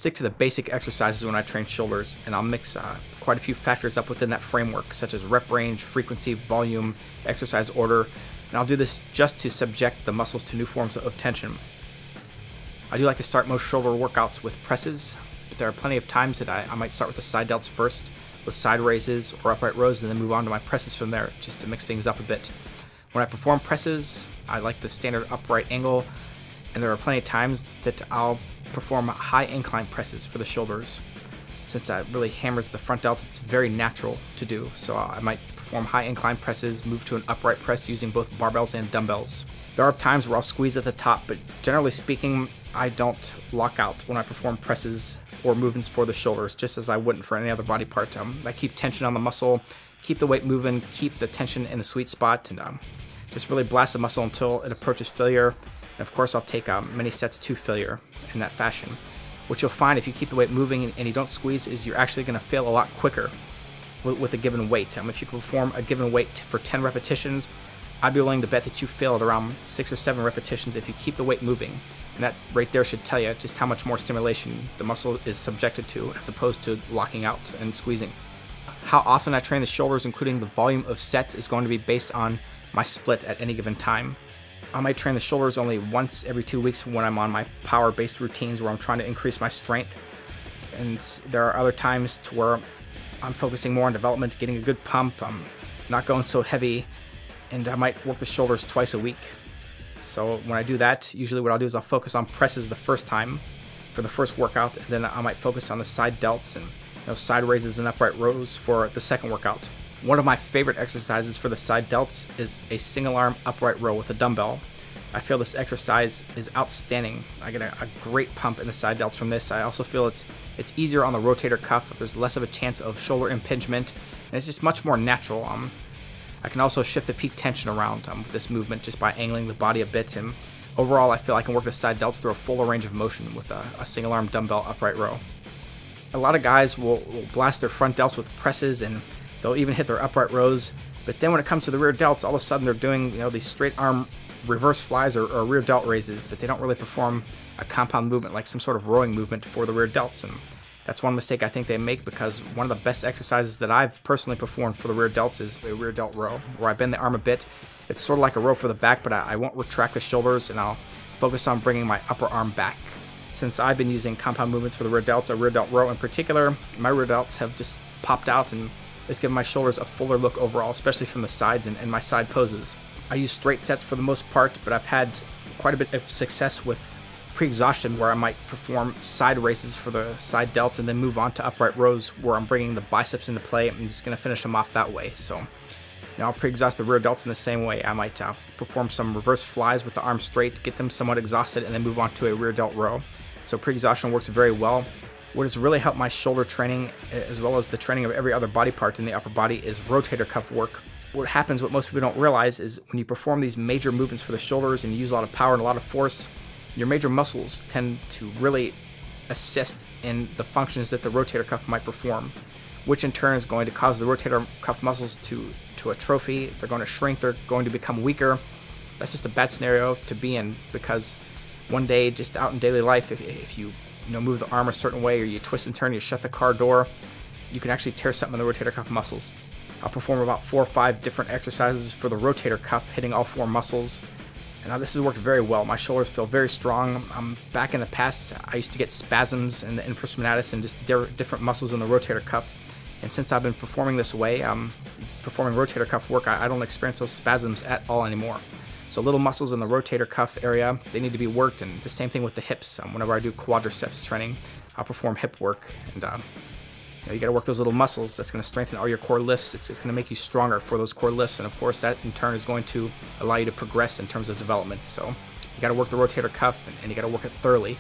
stick to the basic exercises when I train shoulders, and I'll mix quite a few factors up within that framework, such as rep range, frequency, volume, exercise order, and I'll do this just to subject the muscles to new forms of tension. I do like to start most shoulder workouts with presses, but there are plenty of times that I might start with the side delts first, with side raises or upright rows, and then move on to my presses from there, just to mix things up a bit. When I perform presses, I like the standard upright angle, and there are plenty of times that I'll perform high incline presses for the shoulders. Since that really hammers the front delt, it's very natural to do, so I might perform high incline presses, move to an upright press using both barbells and dumbbells. There are times where I'll squeeze at the top, but generally speaking, I don't lock out when I perform presses or movements for the shoulders, just as I wouldn't for any other body part. I keep tension on the muscle, keep the weight moving, keep the tension in the sweet spot, and just really blast the muscle until it approaches failure. And of course, I'll take many sets to failure in that fashion. What you'll find if you keep the weight moving and you don't squeeze is you're actually going to fail a lot quicker with a given weight. If you can perform a given weight for 10 repetitions, I'd be willing to bet that you fail at around 6 or 7 repetitions if you keep the weight moving. And that right there should tell you just how much more stimulation the muscle is subjected to, as opposed to locking out and squeezing. How often I train the shoulders, including the volume of sets, is going to be based on my split at any given time. I might train the shoulders only once every 2 weeks when I'm on my power-based routines where I'm trying to increase my strength. And there are other times to where I'm focusing more on development, getting a good pump, I'm not going so heavy, and I might work the shoulders twice a week. So when I do that, usually what I'll do is I'll focus on presses the first time for the first workout, and then I might focus on the side delts and side raises and upright rows for the second workout. One of my favorite exercises for the side delts is a single arm upright row with a dumbbell. I feel this exercise is outstanding. I get a great pump in the side delts from this. I also feel it's easier on the rotator cuff. There's less of a chance of shoulder impingement, and it's just much more natural. I can also shift the peak tension around with this movement just by angling the body a bit, and overall I feel I can work the side delts through a fuller range of motion with a single arm dumbbell upright row. A lot of guys will blast their front delts with presses, and they'll even hit their upright rows, but then when it comes to the rear delts, all of a sudden they're doing these straight arm reverse flies or rear delt raises, but they don't really perform a compound movement like some sort of rowing movement for the rear delts. And that's one mistake I think they make, because one of the best exercises that I've personally performed for the rear delts is a rear delt row, where I bend the arm a bit. It's sort of like a row for the back, but I won't retract the shoulders, and I'll focus on bringing my upper arm back. Since I've been using compound movements for the rear delts, a rear delt row in particular, my rear delts have just popped out, and it's given my shoulders a fuller look overall, especially from the sides and my side poses. I use straight sets for the most part, but I've had quite a bit of success with pre-exhaustion, where I might perform side races for the side delts and then move on to upright rows where I'm bringing the biceps into play and just going to finish them off that way. So I'll pre-exhaust the rear delts in the same way. I might perform some reverse flies with the arm straight, get them somewhat exhausted, and then move on to a rear delt row. So pre-exhaustion works very well. What has really helped my shoulder training, as well as the training of every other body part in the upper body, is rotator cuff work. What happens, what most people don't realize, is when you perform these major movements for the shoulders and you use a lot of power and a lot of force, your major muscles tend to really assist in the functions that the rotator cuff might perform, which in turn is going to cause the rotator cuff muscles to atrophy. They're going to shrink, they're going to become weaker. That's just a bad scenario to be in, because one day, just out in daily life, if you move the arm a certain way, or you twist and turn, you shut the car door, you can actually tear something in the rotator cuff muscles. I'll perform about 4 or 5 different exercises for the rotator cuff, hitting all 4 muscles. And this has worked very well. My shoulders feel very strong. Back in the past, I used to get spasms in the infraspinatus and just different muscles in the rotator cuff. And since I've been performing this way, performing rotator cuff work, I don't experience those spasms at all anymore. So little muscles in the rotator cuff area, they need to be worked, and the same thing with the hips. Whenever I do quadriceps training, I'll perform hip work, and you got to work those little muscles. That's going to strengthen all your core lifts. It's going to make you stronger for those core lifts, and of course that in turn is going to allow you to progress in terms of development. So you got to work the rotator cuff, and you got to work it thoroughly.